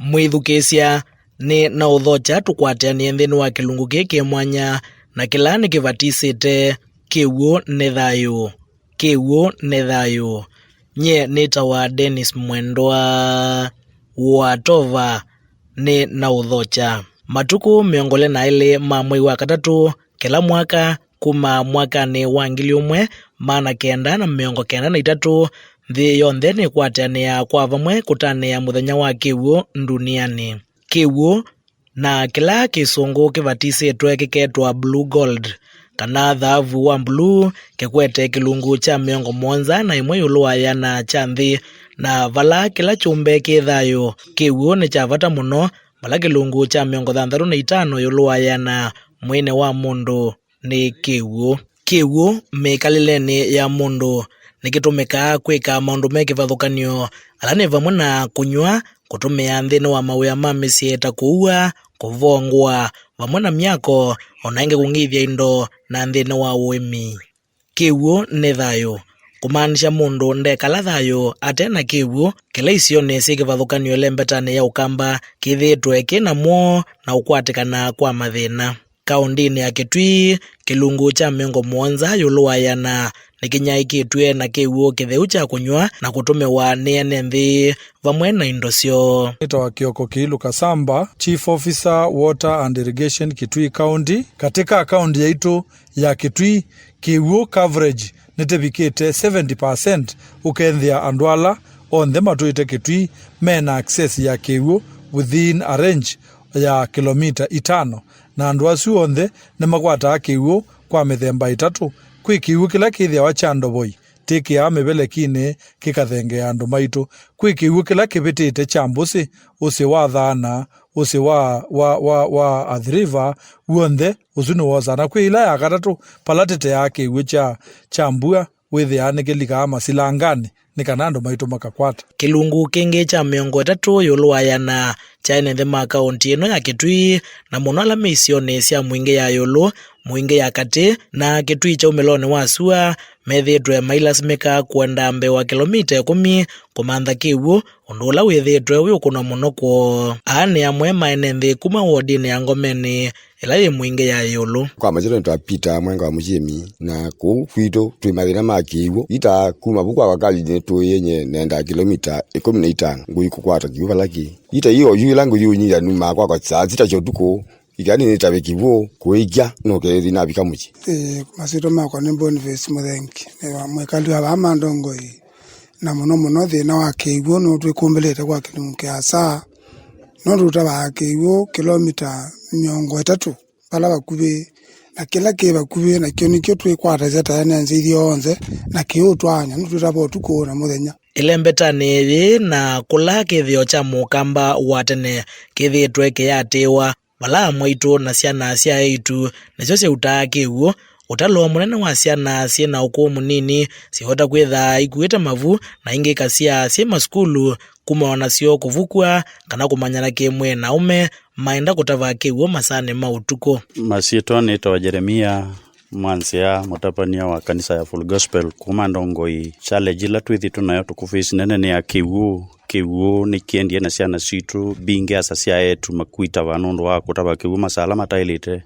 mwithukicia ni na uthocha tukwatianie nthini wa kilungu giki mwanya na kila ni kivatisite KIW'U ni thayu. KIW'U ni thayu. Nye nitawa Dennis Mwendwa wa Tova ni na uthocha. Matuku miongole na ile mwei wa katatu kila mwaka kuma mwakani wa 1993 nthi yonthe ni kwatiania kwa vamwe kutania muthenya wa KIW'U duniani. KIW'U na kila kisungu kivatisitwe kiketwa blue gold kana thavu wa blue kikwete kilungu cha 71 yulu wa yana cha nthi na vala kila chumbe ki thayu. KIW'U ni cha vata muno vala kilungu cha 65 yulu wa yana mwene wa mundu ni KIW'U. KIW'U mikalileni ya mundu nikitumika kwika maundu mekivathukanio ala ni vamwe na kunywa, kutumia nthini wa mawia ma misyi ta kuua, kuvongwa, vamwe na myako ona ingi kung'ithia indo na nthini wa uimi. KIW'U ni thayu kumaanisha mundu ndekala thayu atena KIW'U kila isioni sikivathukanio lembetani ya ukamba kithitwe kina mo na ukwatikana kwa mathina. Kaundini ya Kitui kilungu cha 70 yulu wa yana nikinyaikitwe na KIW'U kitheu cha kunywa na kutumiwa ni ene nthi vamwe na indo syo. Nitawa Kioko Kiilu Kasamba, Chief Officer Water and Irrigation Kitui County. Katika kaunti yetu ya Kitui KIW'U coverage nitevikite 70% ukendhia andwala on the matuite Kitui mena access ya KIW'U within a range ya kilomita 5 na andu acio onthe ni magwata KIW'U kwa mithemba 3. Kwi KIW'U kila kithia wa chandoboi tiki ya mebele kine kikathenge andu maitu. Kwi KIW'U kila kivitite chambusi usi wa thana usi wa athriva uonthe usuni wozana. Kwi ila ya katatu palatete ya KIW'U cha chambua withia nikilika masilangani nikana andu maitu makakwata. Kilungu kingi cha 30 yulu wa yana chaine nthi ma kaunti ino ya Kitui na muno ala misioni cia mwingi ya yulu, mwingi ya kati na Kitui cha umeloni wa sua methitwe mailasimika kuenda mbe wa kilomita 10 kumantha KIW'U undu ula withitwe wi ukuna muno kwo. Aani amwe maene nthi kuma wodini ya Ngomeni ila yi mwingi ya yulu. Kwa majira nitwa Peter Mwenga wa Mujimi na kuu kwitu twi mathina ma KIW'U ita kuma bukwa wakali ni tu yenye nenda kilomita 15 ngui kukwata KIW'U balaki ita hiyo yu langu yu nyi ya numa kwa saa zita chotuko igani nitabe KIW'U kuigia no kezi na bikamuchi. Masito makwa ni Boniface Muthengi mwekali wa amandongo na muno thina wa KIW'U no twikumbelete kwa kilungu kya saa no rutaba KIW'U kilomita 3 pala bakubi na kila kibakubi na kyo nikyo twikwata zeta nzi ithionze na KIW'U twanya no tutaba tuko na muthenya ilembetani ri na kula kithio cha mukamba wa tene kithitwe kiyatiwa vala mwaitu na ciana cia itu nicio ciutaa KIW'U. Utalo munene wa ciana ciena ukuu munini cihota kwitha ikuite mavu na ingi kacia cie maskulu kuma wanacio kuvukwa kana kumanyana kimwe na ume maenda kutava KIW'U masane mautuko. Masito nitawa Jeremia Mwansia mutapania wa kanisa ya Full Gospel kuma Ndongoi. Challenge ila twithitu nayo tukufisi nene ni ya KIW'U. KIW'U ni kiendie na ciana citu bingi asacia etu makuita vanundu wa kutava KIW'U masala matailite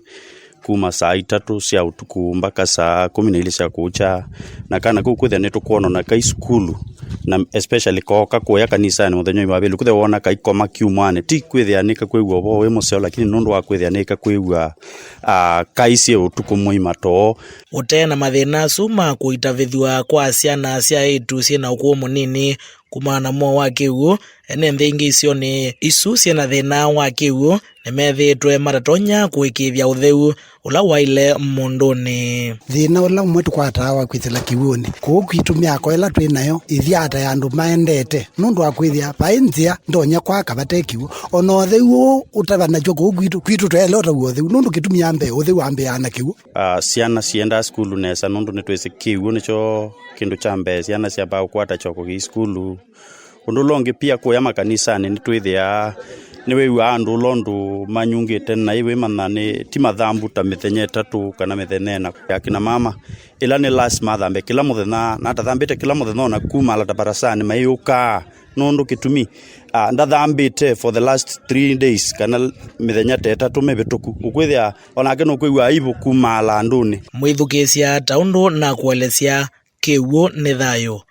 kuma saa 3 cia utuku mpaka saa 12 cia kucha na kana ku kwithia ni tukuona na kai skulu na especially koka kuya kanisa ni muthenya wa belu kuthia wona kai koma kiumane ti kwithia nika kwigwa bo we museo lakini nundu wa kwithia nika kwigwa kai cia utuku muimato utena mathina suma kuitavithwa kwa ciana cia itu ciena ukuu munini kumana mo wa KIW'U ene nthi ingi icio ni isu ciena thina wa KIW'U nimethitwe maratonya kuikithia utheu ula waile munduni. Thina ula umwe tukwata wa kwithila KIW'U ni kwitumia ko ila twinayo ithiata ya andu maendete nundu wa kwithia painzia ndonya kwa kabate KIW'U ono utheu utavana joko kwitu twele utawo utheu nundu kitumia mbe utheu ambe ana KIW'U. Ciana cienda skulu nesa nundu ni twese KIW'U nicho kindu cha mbe ciana ciamba kwata choko gi skulu undu longi pia kuya makanisa ni twithia niwe wandu londu manyungite na iwe manane ti mathambu ta mithenya 3 kana mithenya na yakina mama ila ni last mathambe kila muthenya na tathambite kila muthenya na kuma la tabarasani mayuka nondu kitumi ndathambite for the last 3 days kana mithenya 3 mebituku ukwithia onake no kwigua aibu kuma la nduni mwithukicia taundu na kuelesya KIW'U ni thayu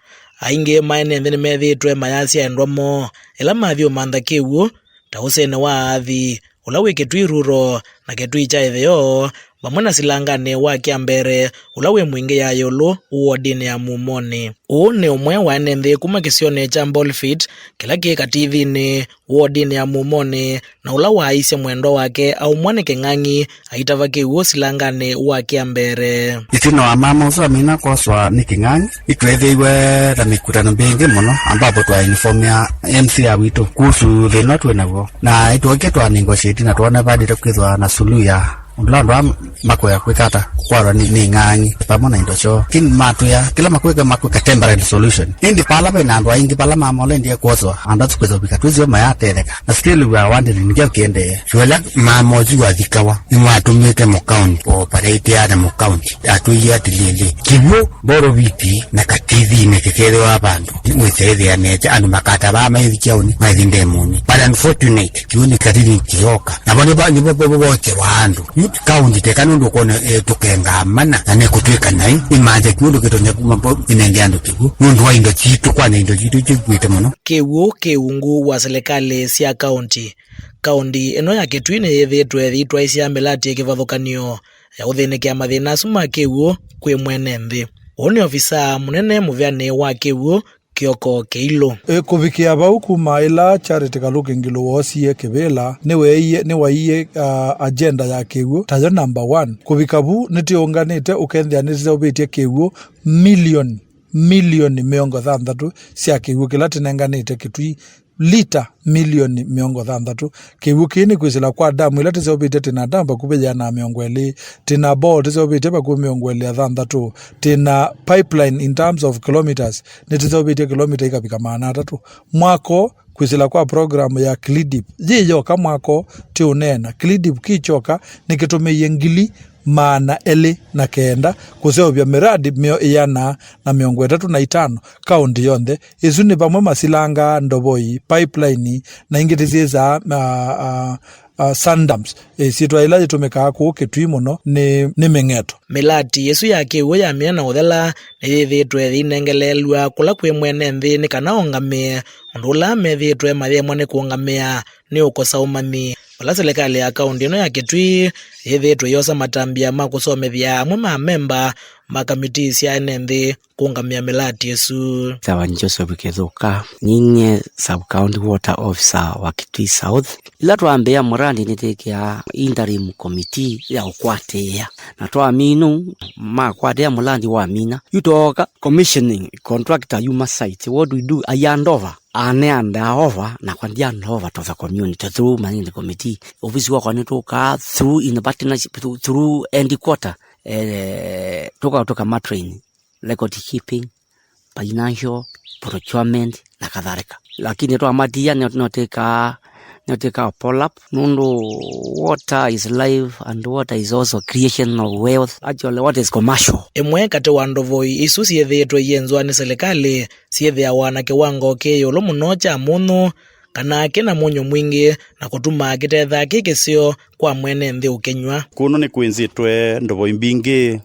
aingi maene nthini methitwe mayacia endwamo ila mathio mantha KIW'U ta usene wa athi ula wi Kitui ruro na Kitui cha itheo vamwe na silangane wa kiambere ula wi mwingi ya yulu wodini ya mumoni. Uu ni umwe wa nthi kuma kisione cha Bolfit kila ki kativini wodini ya mumoni na ula wa aisya mwendo wake au mwane king'ang'i aitava KIW'U silangane wa kiambere. Itino wa mama uso amina koswa ni king'ang'i itwethiwe na mikutano mbingi muno ambapo twa inform ya MC ya witu kuhusu thina twenaguo na itwoke twa negotiate na tuona badire kwithwa na suluhu ya Mlando makoya kwikata kwarwa ni ng'ang'i pamona indocho kin matu ya kila makweka temporary solution indi pala bena ndo ingi pala mamole ndiye kwozwa anda tukwezo bikatuzio mayatereka na still we are wondering ngia kiende shwela mamoji wa dikawa imwatumite mo county operate ya mo county atuya tilili KIW'U boro viti na kativi imekekele wa bandu mwithere ya nete anu makata ba mayikiauni mazinde muni but unfortunate kiuni kativi kioka na bone ba niboboboche wandu kaunti tekanondo kona tukenga mana na kutweka nai imanje kundo kitonya kumambo inengeando KIW'U mundu wainga chitu kwana indo chitu chikwite muno. KIW'U kiungu wa serikali cia kaunti ino ya Kitui ni yithitwe thitwa cia melati kivathukanio ya uthinikia mathina suma KIW'U kwi mwene nthi. Oni ofisa munene muvyani wa KIW'U Kioko Keilo kuvikia bau kuma ila charity kalukingilo wosie kebela ni waiye agenda ya KIW'U tayo number 1 kuvikabu nitiunganite ukendhianirize ubitie KIW'U milioni miongo thandatu cia KIW'U kila tinenganite Kitui lita milioni miongo thandatu KIW'U kini kwizila kwa damu ila tizobite tina damba kubeja na miongo eli tina ball tizobite baku miongo eli thandatu tina pipeline in terms of kilometers nitizobite kilomita ikapika maana 3 mwako kwizila kwa programu ya KILDIP jiyoka mwako tiunena KILDIP kichoka nikitumie ngili maana eli na kenda kuseobya miradi mio iyana na miongo 35 kaunti yonthe isu ni pamwe masilanga ndoboi pipeline na ingitiziza sandams sitwa ila jitumika ku Kitui muno ni ming'eto milati yesu ya KIW'U ya miana uthela ni thitwe thinengelelwa kula kwi mwene nthi ni kana ongamie ndula methitwe mathemwa ni kuongamia ni ukosa umani pala serikali ya kaunti ino ya Kitui yithitwe yosa matambia ma kusomethia amwe ma memba makamiti cia nthi kuongamia milati yesu. Sawa Joseph Kethuka ninye sub county water officer wa Kitui South ila twambia murandi nitikia interim committee ya ukwatia na twaminu makwatia mulandi wa mina yutoka commissioning contractor yuma site what we do ayandova over na kwandia over to the community through managing the committee office wa kwanitoka through in the partnership through end quarter toka matrain record keeping financial procurement na kadhalika lakini to amadia noteka pull up nundo water is life and water is also creation of wealth actually what is commercial imwe kati wa ndovoi isu siethitwe yenzwa ni serikali siethia wana kiwango kiyulu muno cha munu kana kina munyo mwingi na kutuma kitetha kikisio kwa mwene nthi ukenywa kuno ni kwinzitwe ndovoi mbingi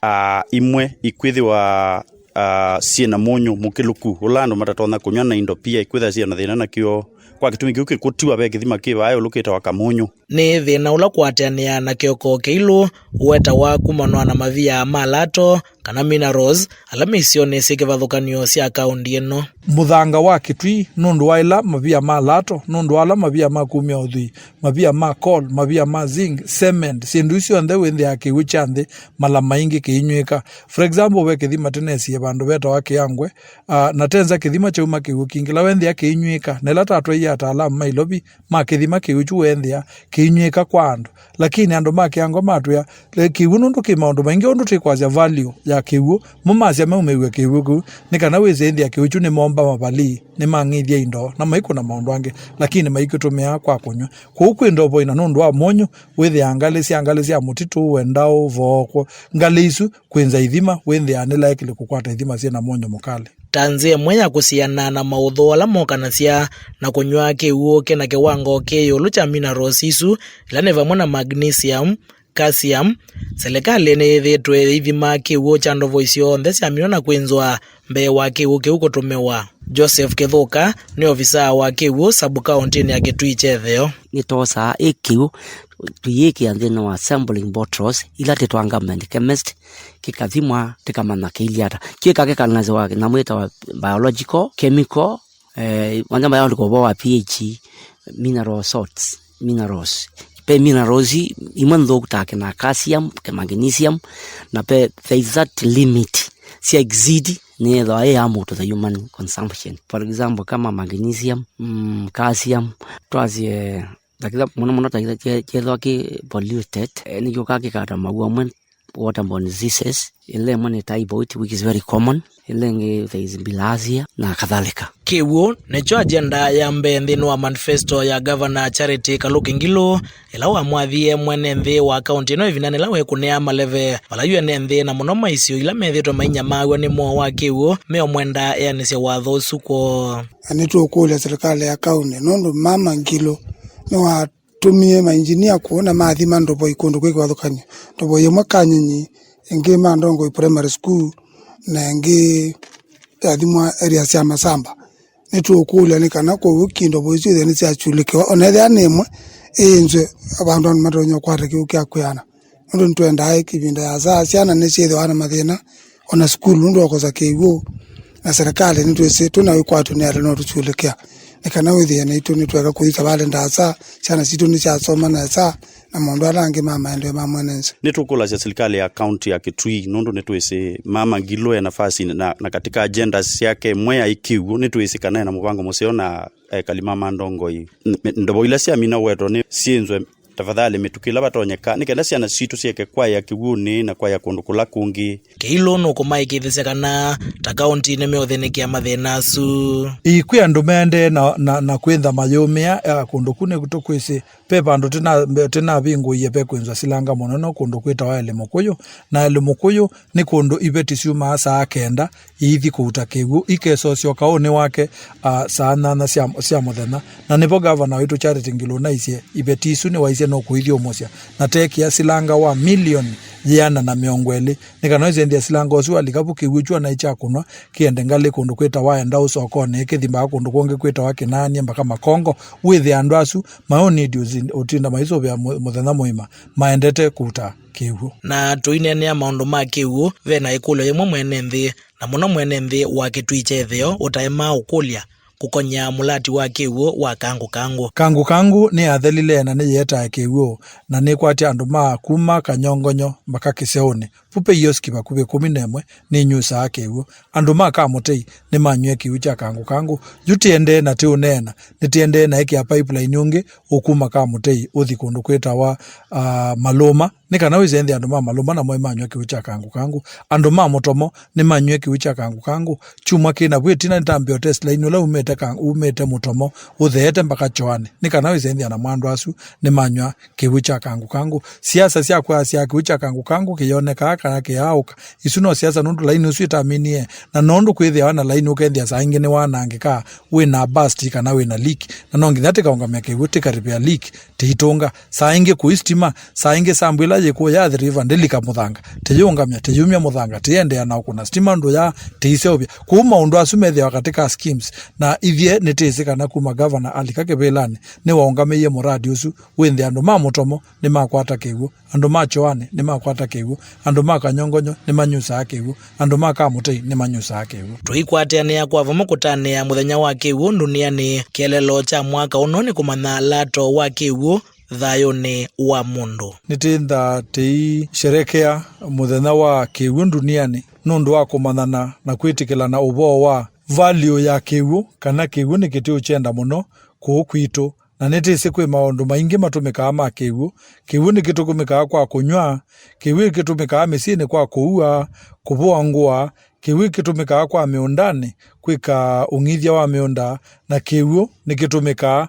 imwe ikwithiwa siena munyo mukiluku ulando matatona kunywa na indo pia ikwitha siena thina na kio kwa kitumi kiuke kutiwa be kithima kiwa ayo lukita wakamunyu ni thina ula kwatania na Kioko Keilo uweta wa kumanwa na mavia malato kana minerals alamisio ni sikivathukanio cia kaunti ino muthanga wa Kitui nundu waila mavia malato nundu wala mavia makumia uthui mavia ma coal mavia ma zinc cement sindu icio nthe winthi ya KIW'U chanthi mala maingi kiinywika for example we kithima tenesie bandu beta wa Kiangwe na tenza kithima chauma KIW'U kingila wenthi ya kiinywika nela tatwa ya ataalamu mailobi ma kithima KIW'U chu wenthi ya kiinywika kwa andu lakini andu ma Kiangwe matwa KIW'U nundu ki maundu maingi undu tikwazia value ya ya KIW'U mumasia maumewe KIW'U nikana weze ya KIW'U ni momba mabali ni mangithia indo na maiko na maundu ange lakini maiko tumea kwa kunywa kuku indo boina nundu wa monyo wethe angalisi ya mutitu wendao voko ngalisu kwenza ithima wethe anela ekile kukwata ithima cia na monyo mukale tanzie mwenya kusiana na maudho ala mokanasia na kunywa KIW'U kena kiwango kiyulu cha minerals isu ila ne vamwe na magnesium calcium serikali ni ithitwe ithima KIW'U cha ndovo icio nthe cia mino na kwenzwa mbe wa KIW'U kiu kutumiwa. Joseph Kithuka ni ofisa wa KIW'U sub county ya Kitui Chetheo. Ni tosa KIW'U tuyiki andino wa sampling bottles ila tetwanga chemist kikathimwa tikamana kiliata kikake kanazo wake na mwita wa biological chemical wanja biological wa pH mineral salts minerals pe minerals imando kutake na calcium ke magnesium na pe there is that limit si exceed ni the aim to the human consumption. For example kama magnesium calcium twazie dakika mwana takita chezo ki polluted ni yokake kata magwa waterborne diseases ile mwana typhoid which is very common ile there is bilharzia na kadhalika. KIW'U necho agenda ya mbe wa manifesto ya Governor Charity Kaluki Ngilu ila wa mwathie mwene nthi wa county no ivinane la we kunea maleve wala yuene nthi na muno maisio ila methitwe mainya magwe ni mo wa KIW'U meo mwenda yanise watho usuko anitu ukule serikali ya county nondo mama Ngilu no watumie mainjinia kuona mathima ndobo ikundu kwiki wathukanya ndobo yemwe kanyinyi ingi mandongo primary school na ingi athimwa area cia masamba nitu ukule ni kana ko ukindo boizu theni cia chulike onethe anemwe inze abandu matonyo kwate kiukia kuyana ndo ntwenda kibinda ya saa ciana ni ciethe wana mathina ona school ndo okoza KIW'U na serikali nitu ise tuna wikwatu ni ari no tuchulikia nikana withi na itu nitweka kuita bale ndasa ciana citu ni cia soma na saa na mundu arangi mama ende mama nense nitukula cia serikali ya county ya Kitui nundu nitwise mama Ngilu ya nafasi na katika agenda yake mwea ikiwu nitwise kana na mubango museo na kalimama ndongo ndobo ila cia mina weto ni cienzwe tafadhali mitukila batonyeka nikenda ciana citu cieke kwa ya KIW'U ni na kwa ya kundu kula kungi keilo no kumaikithise kana ta county ne meothenikia mathina su ikwi andu mende na kwenda mayomea kundu kune kutokwise pepa ndo tena bingu yepe kwenza silanga mono no kundu kwita wa Elmukuyu na Elmukuyu ni kundu ibeti ciuma saa kenda ithi kuuta KIW'U ikeso cio kaone wake sana na cia muthenya na nipo governor witu Charity Ngilu na icie ibeti isu ni waise no kuithio mosia na teki ya silanga wa milioni yana na miongweli nikanoize ndia silanga osu alikapu KIW'U na icha kunwa kiende ngali kundu kwita wa enda usokone kithimba kundu konge kwita wa kinani mpaka makongo withi andu asu maoni diuzi utinda maizo bya muthenya muima maendete kuta KIW'U na tuinene ya maundu ma KIW'U vena ikulo yemwe mwene nthi na muno mwene nthi wa Kitui Chetheo utaema ukulia kukonya mulati wa KIW'U wa kangu ni athelile na ni yeta KIW'U na ni kwati andu ma kuma kanyongonyo mpaka kiseone pupe yoski bakube 11 ni nyusa KIW'U andu ma kamutei ni manywe KIW'U cha kangu jutiende na tiunena nitiende na iki ya pipeline yungi ukuma kamutei uthi kundu kwita wa maloma nika nawize ndi andu ma maloma na moyo manywe KIW'U cha kangu andu ma mutomo ni manywe KIW'U cha kangu chuma kina bwetina ntambio test line ula umete mutomo utheete mpaka choane nika nawize ndi ana mwandu asu ni manywa KIW'U cha kangu siasa cia kwa cia KIW'U cha kangu kiyoneka kana kiyauka isuno siasa nundu line usu itaminie na nondu kwithia wana line ukethia saa ingine wanangika wina bust kana wina leak na nongi thate kaungamia KIW'U tikaripia leak tihitonga saa inge kuistima saa inge sambwila ye ku ya river ndelika muthanga tiyungamia tiyumia muthanga tiende na kuna stima ndo ya tiiseobia kuma undu asumethia katika schemes na ithie nitise kana kuma governor alikake belani ni waungamie muradi usu wende andu ma mutomo ni makwata KIW'U andu ma choane ni makwata KIW'U andu ma kanyongonyo ni manyusa KIW'U andu ma kamutei ni manyusa KIW'U tuikwatania kwa vamo kutania muthenya wa KIW'U duniani kielelo cha mwaka uno ni kumana lato wa KIW'U thayu ni wa mundu nitinda tei sherekea muthenya wa KIW'U duniani nundu wa kumanana na kwitikilana ubo wa value ya KIW'U kana KIW'U ni kitu chenda muno kwitu na nitisi kwi maundu maingi matumikaga ma kiwu. Kiwu ni gitumikaa kwa kunywa, kiwu gitumikaa micini kwa kuua, kuvua ngua, kiwu gitumikaa kwa miundani kwika ung'ithia wa miunda, na kiwu ni gitumikaa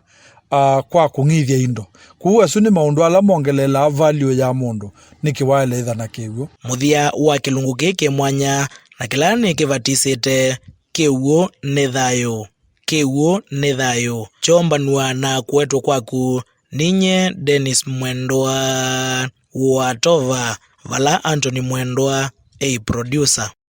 kwa kung'ithia indo. Kuua su ni maundu ala mongelela value ya mundu nikiwaeletha na kiwu. Muthia wa kilungu giki mwanya na kila ni kivatisite KIW'U ni thayu. KIW'U ni thayu. Chombanua na kuetwa kwaku ninye Dennis Mwendwa wa Tova vala Anthony Mwendwa producer.